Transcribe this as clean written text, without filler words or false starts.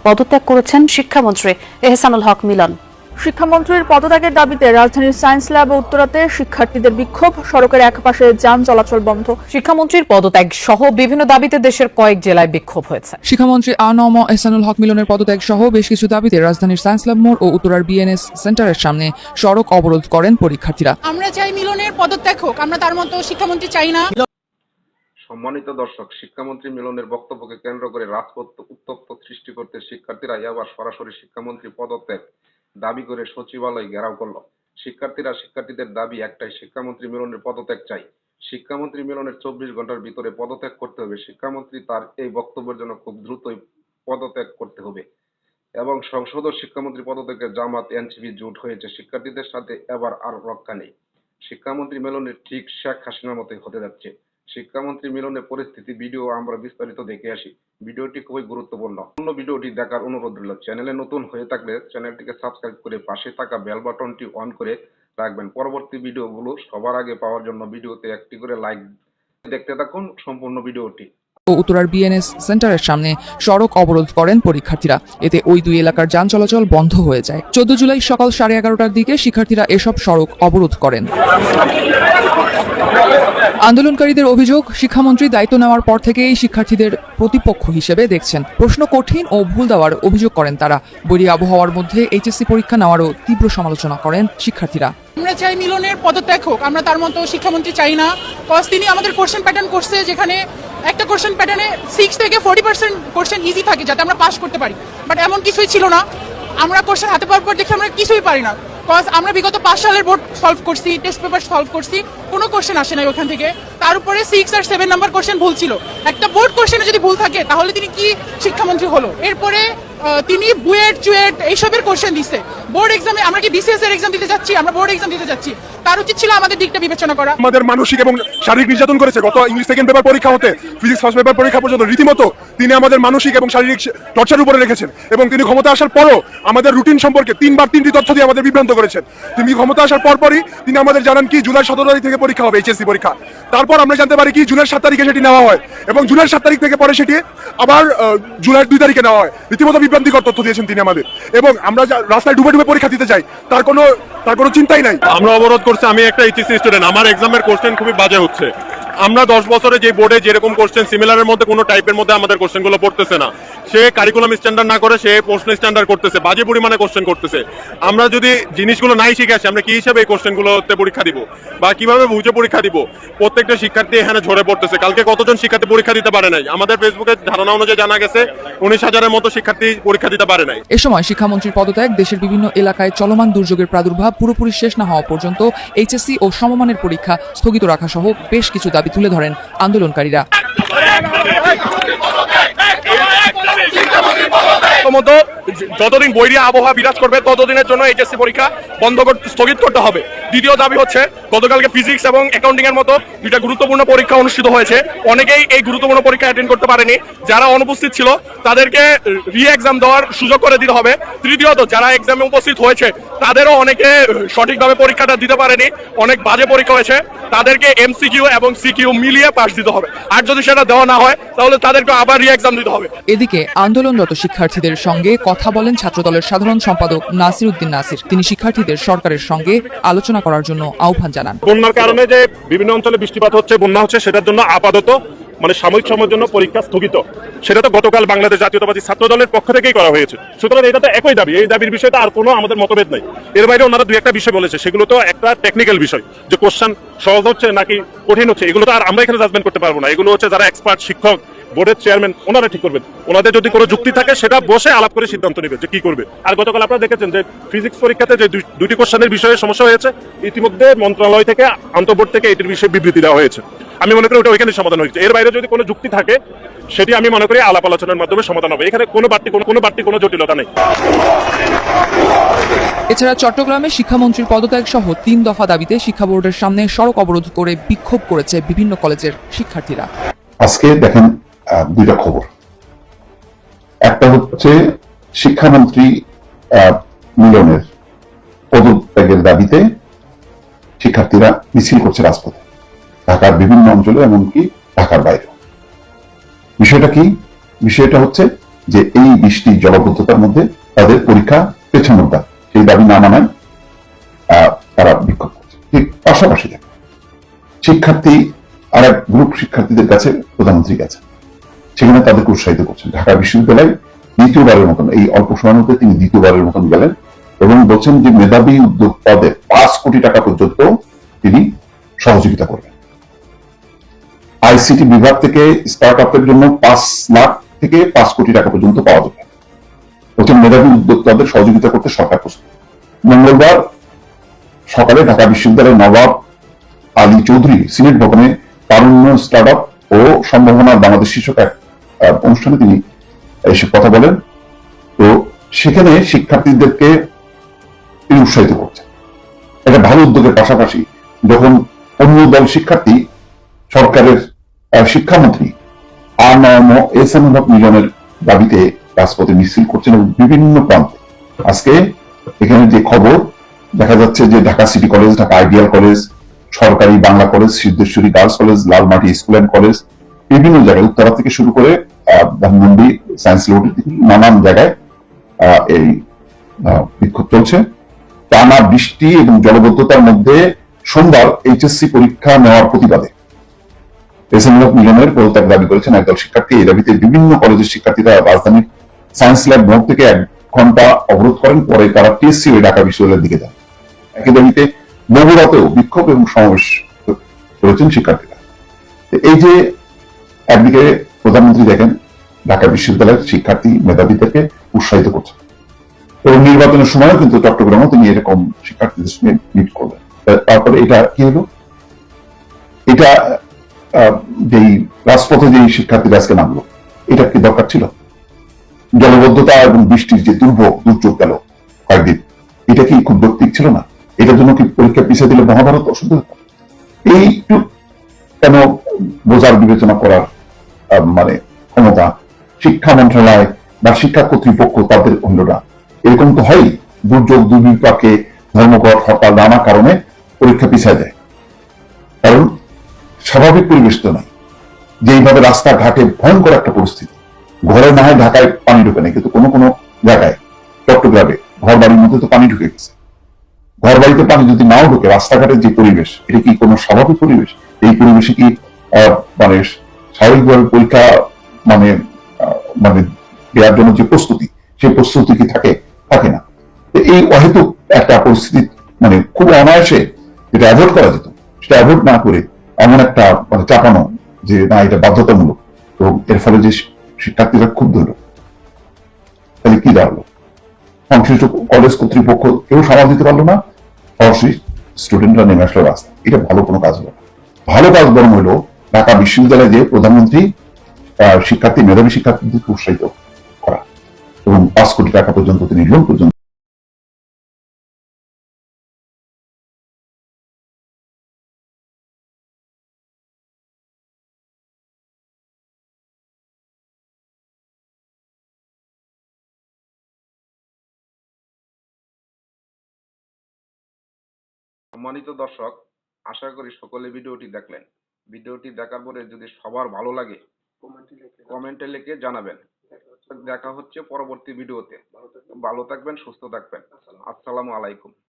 পদত্যাগ করেছেন শিক্ষামন্ত্রী এহসানুল হক মিলন। শিক্ষামন্ত্রীর পদত্যাগের দাবিতে রাজধানীর সায়েন্স ল্যাব ও উত্তরাতে শিক্ষার্থীদের বিক্ষোভ, সড়কের একপাশে যান চলাচল বন্ধ। শিক্ষামন্ত্রীর পদত্যাগ সহ বিভিন্ন দাবিতে দেশের কয়েক জেলায় বিক্ষোভ হয়েছে। শিক্ষামন্ত্রী এহসানুল হক মিলনের পদত্যাগ সহ বেশ কিছু দাবিতে রাজধানীর সায়েন্স ল্যাব মোড় ও উত্তরার বিএনএস সেন্টারের সামনে সড়ক অবরোধ করেন পরীক্ষার্থীরা। আমরা চাই মিলনের পদত্যাগ হোক, আমরা তার মতো শিক্ষামন্ত্রী চাই না। সম্মানিত দর্শক, শিক্ষামন্ত্রী মিলনের বক্তব্যকে কেন্দ্র করে রাজপথ উত্তপ্ত সৃষ্টি করতে শিক্ষার্থীরা এবার সরাসরি শিক্ষামন্ত্রী পদত্যাগ দাবি করে সচিবালয় ঘেরাও করল। শিক্ষার্থীদের দাবি একটাই, শিক্ষামন্ত্রী মিলনের পদত্যাগ চাই। শিক্ষামন্ত্রী মিলনের 24 ঘন্টার ভিতরে পদত্যাগ করতে হবে। শিক্ষামন্ত্রী তার এই বক্তব্যের জন্য খুব দ্রুতই পদত্যাগ করতে হবে এবং সংসদ ও শিক্ষামন্ত্রী পদত্যাগের জামাত এনসিপি জোট হয়েছে। শিক্ষার্থীদের সাথে এবার আর রক্ষা নেই। শিক্ষামন্ত্রী মিলনের ঠিক শেখ হাসিনার মতোই হতে যাচ্ছে। শিক্ষামন্ত্রী মিলনের পরিস্থিতি ভিডিও আমরা বিস্তারিত দেখে আসি। ভিডিওটি খুবই গুরুত্বপূর্ণ। অন্য ভিডিওটি দেখার অনুরোধ রইল। চ্যানেলে নতুন হয়ে থাকলে চ্যানেলটিকে সাবস্ক্রাইব করে পাশে থাকা বেল বাটনটি অন করে রাখবেন। পরবর্তী ভিডিওগুলো সবার আগে পাওয়ার জন্য ভিডিওতে একটি করে লাইক দেখতে থাকুন সম্পূর্ণ ভিডিওটি। ও উত্তরার বিএনএস সেন্টারের সামনে সড়ক অবরোধ করেন পরীক্ষার্থীরা। এতে ওই দুই এলাকার যান চলাচল বন্ধ হয়ে যায়। 14 জুলাই সকাল 11:30টার দিকে শিক্ষার্থীরা এসব সড়ক অবরোধ করেন। আন্দোলনকারীদের অভিযোগ, শিক্ষামন্ত্রী দায়িত্ব নেওয়ার পর থেকেই শিক্ষার্থীদের প্রতিপক্ষ হিসেবে দেখছেন। প্রশ্ন কঠিন ও ভুল দেওয়ার অভিযোগ করেন তারা। বৈরী আবহাওয়ার মধ্যে এইচএসসি পরীক্ষা নেওয়ারও তীব্র সমালোচনা করেন শিক্ষার্থীরা। আমরা চাই মিলনের পদত্যাগ হোক, আমরা তার মতো শিক্ষামন্ত্রী চাই না। কজ তিনি আমাদের কোশ্চেন প্যাটার্ন করছে, যেখানে একটা কোশ্চেন প্যাটার্নে 6 থেকে 40% কোশ্চেন ইজি থাকে যাতে আমরা পাস করতে পারি, বাট এমন কিছুই ছিল না। আমরা কোশ্চেন হাতে পাওয়ার পর দেখি আমরা কিছুই পারি না। কজ আমরা বিগত 5 সালের বোর্ড সলভ করছি, টেস্ট পেপার সলভ করছি, কোনো কোশ্চেন আসে নাই ওখান থেকে। তার উপরে 6 আর 7 নাম্বার কোশ্চেন ভুল ছিল। একটা বোর্ড কোশ্চেনে যদি ভুল থাকে তাহলে তিনি কি শিক্ষামন্ত্রী হলো? এরপরে তিনি বুয়েট চুয়েট এইসবের কোশ্চেন দিচ্ছে। বোর্ড এক্সামে আমরা কি বিসিএস এর এক্সাম দিতে যাচ্ছি? আমরা বোর্ড এক্সাম দিতে যাচ্ছি। তার উচিত ছিল আমাদের দিকটা বিবেচনা করা। আমাদের মানসিক এবং শারীরিক নির্যাতন করেছে। গত ইংলিশ সেকেন্ড পেপার পরীক্ষা হতে ফিজিক্স ফার্স্ট পেপার পরীক্ষা পর্যন্ত রীতিমতো তিনি আমাদের মানসিক এবং শারীরিক টর্চার উপরে রেখেছেন এবং তিনি ক্ষমতা আসার পরও আমাদের রুটিন সম্পর্কে 3টি তথ্য দিয়ে আমাদের বিভ্রান্ত করেছেন। তিনি ক্ষমতা আসার পরপরই তিনি আমাদের জানান কি জুলাই 17 তারিখ থেকে পরীক্ষা হবে এইচএসসি পরীক্ষা। তারপর আমরা জানতে পারি কি জুলাই 7 তারিখে সেটি নেওয়া হয় এবং জুলাই 7 তারিখ থেকে পরে সেটি আবার জুলাই 2 তারিখে নেওয়া হয়। রীতিমতো বিভ্রান্তিকর তথ্য দিয়েছেন তিনি আমাদের এবং আমরা রাস্তায় ডুবে ডুবে পরীক্ষা দিতে যাই, তার কোনো চিন্তাই নাই। আমরা অবরোধ করছি। আমি একটা এইচএসসি স্টুডেন্ট, আমার এক্সামের কোশ্চেন খুবই বাজে হচ্ছে। আমরা 10 বছরে যে বোর্ডে যেরকম কোশ্চেন সিমিলারের মধ্যে কোনো টাইপের মধ্যে আমাদের কোশ্চেনগুলো পড়তেছে না। সে কারিকুলাম স্ট্যান্ডার্ড না করে সে প্রশ্ন স্ট্যান্ডার্ড করতেছে, বাজে পরিমাণে কোশ্চেন করতেছে। আমরা যদি জিনিসগুলো নাই শিখে আসি, আমরা কি হিসাবে এই কোশ্চেনগুলোতে পরীক্ষা দিব বা কিভাবে বুঝে পরীক্ষা দিব? প্রত্যেকটা শিক্ষার্থী এখানে ঝরে পড়তেছে। কালকে কতজন শিক্ষার্থী পরীক্ষা দিতে পারে নাই? আমাদের ফেসবুকে ধারণা অনুযায়ী জানা গেছে 19,000-এর মতো শিক্ষার্থী পরীক্ষা দিতে পারে নাই। এ সময় শিক্ষামন্ত্রীর পদত্যাগ, দেশের বিভিন্ন এলাকায় চলমান দুর্যোগের প্রাদুর্ভাব পুরোপুরি শেষ না হওয়া পর্যন্ত এইচএসসি ও সমমানের পরীক্ষা স্থগিত রাখা সহ বেশ কিছু দাবি তুলে ধরেন আন্দোলনকারীরা। যতদিন বৈরী আবহাওয়া বিরাজ করবে ততদিনের জন্য এইচএসসি পরীক্ষা স্থগিত করতে হবে। দ্বিতীয় দাবি হচ্ছে, গতকালকে ফিজিক্স এবং অ্যাকাউন্টিং এর মতো 2টা গুরুত্বপূর্ণ পরীক্ষা অনুষ্ঠিত হয়েছে। অনেকেই এই গুরুত্বপূর্ণ পরীক্ষা অ্যাটেন্ড করতে পারেনি। যারা অনুপস্থিত ছিল তাদেরকে রি এক্সাম দেওয়ার সুযোগ করে দিতে হবে। তৃতীয়ত, যারা এক্সামে উপস্থিত হয়েছে তাদেরও অনেকে সঠিকভাবে পরীক্ষাটা দিতে পারেনি, অনেক বাজে পরীক্ষা হয়েছে, তাদেরকে এমসিকিউ এবং সিকিউ মিলিয়ে পাস দিতে হবে। আর যদি সেটা দেওয়া না হয় তাহলে তাদেরকে আবার রি এক্সাম দিতে হবে। এদিকে আন্দোলনরত শিক্ষার্থীদের সঙ্গে কথা বলেন ছাত্রদলের সাধারণ সম্পাদক নাসির উদ্দিন নাসির। তিনি শিক্ষার্থীদের সরকারের সঙ্গে আলোচনা করার জন্য আহ্বান জানান। বন্যার কারণে যে বিভিন্ন অঞ্চলে বৃষ্টিপাত হচ্ছে, বন্যা হচ্ছে, সেটার জন্য আপাতত সাময়িক সময়ের জন্য পরীক্ষা স্থগিত। সেটা তো গতকাল বাংলাদেশ জাতীয়তাবাদী ছাত্র দলের পক্ষ থেকেই করা হয়েছে। সুতরাং এটা তো একই দাবি, এই দাবির বিষয়টা আর কোনো আমাদের মতভেদ নাই। এর বাইরে ওনারা 2-1টা বিষয় বলেছে, সেগুলো তো একটা টেকনিক্যাল বিষয়, যে কোশ্চেন সহজ হচ্ছে নাকি কঠিন হচ্ছে, এগুলো তো আর আমরা এখানে জাজমেন্ট করতে পারবো না। এগুলো হচ্ছে যারা এক্সপার্ট, শিক্ষক, বোর্ডের চেয়ারম্যান, ওনারা ঠিক করবেন। ওনাদের যদি কোনো যুক্তি থাকে সেটা বসে আলাপ করে সিদ্ধান্ত নেবে যে কি করবে। আর গতকাল আপনারা দেখেছেন যে ফিজিক্স পরীক্ষাতে যে 2টি কোশ্চেনের বিষয়ে সমস্যা হয়েছে, ইতিমধ্যে মন্ত্রণালয় থেকে আন্তঃবোর্ড থেকে এটির বিষয়ে বিবৃতি দেওয়া হয়েছে। আমি মনে করি ওটা ওইখানে সমাধান হয়েছে। এর বাইরে যদি কোনো যুক্তি থাকে সেটি আমি মনে করি আলাপ আলোচনার মাধ্যমে সমাধান হবে। এখানে কোনো বাড়তি কোনো জটিলতা নেই। এছাড়া চট্টগ্রামে শিক্ষামন্ত্রীর পদত্যাগ সহ 3 দফা দাবিতে শিক্ষা বোর্ডের সামনে সড়ক অবরোধ করে বিক্ষোভ করেছে বিভিন্ন কলেজের শিক্ষার্থীরা। আজকে দেখেন 2টা খবর। একটা হচ্ছে শিক্ষামন্ত্রী মিলনের পদত্যাগের দাবিতে শিক্ষার্থীরা মিছিল করছে রাজপথে, ঢাকার বিভিন্ন অঞ্চলে, এমনকি ঢাকার বাইরে। বিষয়টা কি? বিষয়টা হচ্ছে যে এই বৃষ্টি জলবদ্ধতার মধ্যে তাদের পরীক্ষা পেছানোর দাবি, সেই দাবি না মানায় তারা বিক্ষোভ করছে। ঠিক পাশাপাশি শিক্ষার্থী আর এক গ্রুপ শিক্ষার্থীদের কাছে প্রধানমন্ত্রী গেছে, সেখানে তাদেরকে উৎসাহিত করছেন। ঢাকা বিশ্ববিদ্যালয় দ্বিতীয়বারের মতন, এই অল্প সময়ের মধ্যে তিনি দ্বিতীয়বারের মতন গেলেন এবং বলছেন যে মেধাবী উদ্যোগ পদে 5 কোটি টাকা পর্যন্ত তিনি সহযোগিতা করবেন। আইসিটি বিভাগ থেকে স্টার্ট আপের জন্য 5 লাখ থেকে 5 কোটি টাকা পর্যন্ত পাওয়া যাবে। বলছেন মেধাবী উদ্যোক্তাদের সহযোগিতা করতে সরকার প্রস্তুত। মঙ্গলবার সকালে ঢাকা বিশ্ববিদ্যালয়ের নবাব আলী চৌধুরী সিনেট ভবনে তারুণ্য স্টার্ট আপ ও সম্ভাবনা বাংলাদেশ শীর্ষক এক অনুষ্ঠানে তিনি এসব কথা বলেন। তো সেখানে শিক্ষার্থীদেরকে তিনি উৎসাহিত করছেন। এটা ভালো উদ্যোগের পাশাপাশি যখন অন্য দল শিক্ষার্থী সরকারের শিক্ষামন্ত্রী এহসানুল হক মিলনের দাবিতে রাজপথে মিছিল করছেন এবং বিভিন্ন প্রান্তে। আজকে এখানে যে খবর দেখা যাচ্ছে যে Dhaka city college, Dhaka ideal college, সরকারি Bangla college, Siddheshwari girls college, Lalmati school and college, বিভিন্ন জায়গায় উত্তরা থেকে শুরু করে ধানমন্ডি সায়েন্স ল্যাবরেটরি নানান জায়গায় এই বিক্ষোভ চলছে। টানা বৃষ্টি এবং জলবদ্ধতার মধ্যে সোমবার এইচএসসি পরীক্ষা নেওয়ার প্রতিবাদে এহসানুল হক মিলনের পদত্যাগ দাবি করেছেন একদল শিক্ষার্থী। এই দাবিতে বিভিন্ন কলেজের শিক্ষার্থীরা রাজধানীর সায়েন্স ল্যাব মোড় থেকে 1 ঘন্টা অবরোধ করেন। পরে তারা টিএসসি হয়ে ঢাকা বিশ্ববিদ্যালয়ের দিকে যান। একই দাবিতে বগুড়াতেও বিক্ষোভ এবং সমাবেশ করেছেন শিক্ষার্থীরা। এই যে একদিকে প্রধানমন্ত্রী দেখেন ঢাকা বিশ্ববিদ্যালয়ের শিক্ষার্থী মেধাবীদেরকে উৎসাহিত করছেন এবং নির্বাচনের সময়ও কিন্তু চট্টগ্রামেও তিনি এরকম শিক্ষার্থীদের সঙ্গে মিট করবেন। তারপরে এটা কি হলো, এটা যেই রাজপথে যে শিক্ষার্থীরা আজকে নামলো, এটা কি দরকার ছিল? জলবদ্ধতা এবং বৃষ্টির যে দুর্যোগ গেল কয়েকদিন, এটা কি খুব যৌক্তিক ছিল না? এটার জন্য কি পরীক্ষা পিছিয়ে দিলে মহাভারত অসুবিধা হতো? এইটু কেন বোঝার বিবেচনা করার মানে ক্ষমতা শিক্ষা মন্ত্রণালয় বা শিক্ষা কর্তৃপক্ষ তাদের হইল না? এরকম তো হয়, দুর্যোগ দুর্বিপাকে ধর্মঘট হরতাল নানা কারণে পরীক্ষা পিছিয়ে যায়। কারণ স্বাভাবিক পরিবেশ তো নয়, যেইভাবে রাস্তাঘাটে ভয়ঙ্কর একটা পরিস্থিতি। ঘরে না হয় ঢাকায় পানি ঢুকে নেই, কিন্তু কোনো কোনো জায়গায় চট্টগ্রামে ঘর বাড়ির মধ্যে তো পানি ঢুকে গেছে। ঘর বাড়িতে পানি যদি নাও ঢুকে, রাস্তাঘাটের যে পরিবেশ, এটা কি কোনো স্বাভাবিক পরিবেশ? এই পরিবেশে কি মানে স্বাভাবিকভাবে পরীক্ষা মানে মানে দেওয়ার জন্য যে প্রস্তুতি, সেই প্রস্তুতি কি থাকে না? এই অহেতুক একটা পরিস্থিতি মানে খুব অনায়াসে যেটা অ্যাভয়েড করা যেত, সেটা অ্যাভয়েড না করে এমন একটা মানে চাপানো যে না এটা বাধ্যতামূলক, এবং এর ফলে যে শিক্ষার্থীরা ক্ষুব্ধ হলো, তাহলে কি দাঁড়ালো? সংশ্লিষ্ট কলেজ কর্তৃপক্ষ কেউ সামাল দিতে পারলো না, সরাসরি স্টুডেন্টরা নেমে আসলো রাস্তা। এটা ভালো কোনো কাজ হলো না। ভালো কাজ বরং হলো ঢাকা বিশ্ববিদ্যালয়ে যে প্রধানমন্ত্রী মেধাবী শিক্ষার্থীদেরকে উৎসাহিত করা এবং 5 কোটি টাকা পর্যন্ত তিনি লোন পর্যন্ত সম্মানিত দর্শক, আশা করি সকলে ভিডিওটি দেখলেন। ভিডিওটি দেখার পরে যদি সবার ভালো লাগে কমেন্টে লিখে জানাবেন। দেখা হচ্ছে পরবর্তী ভিডিওতে। ভালো থাকবেন, সুস্থ থাকবেন। আসসালামু আলাইকুম।